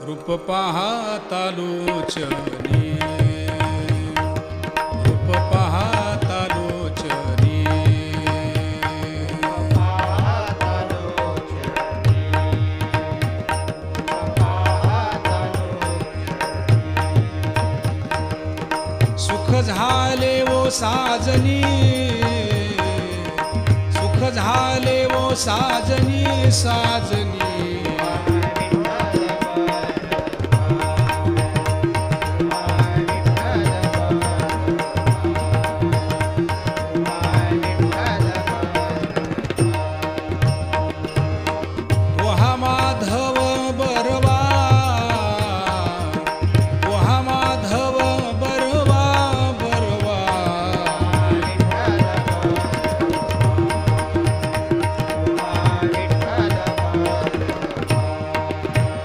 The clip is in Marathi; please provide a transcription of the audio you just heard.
रूप पाहता लोचनी, रूप पाहता लोचनी, सुख झाले वो साजनी, सुख झाले वो साजनी साजनी,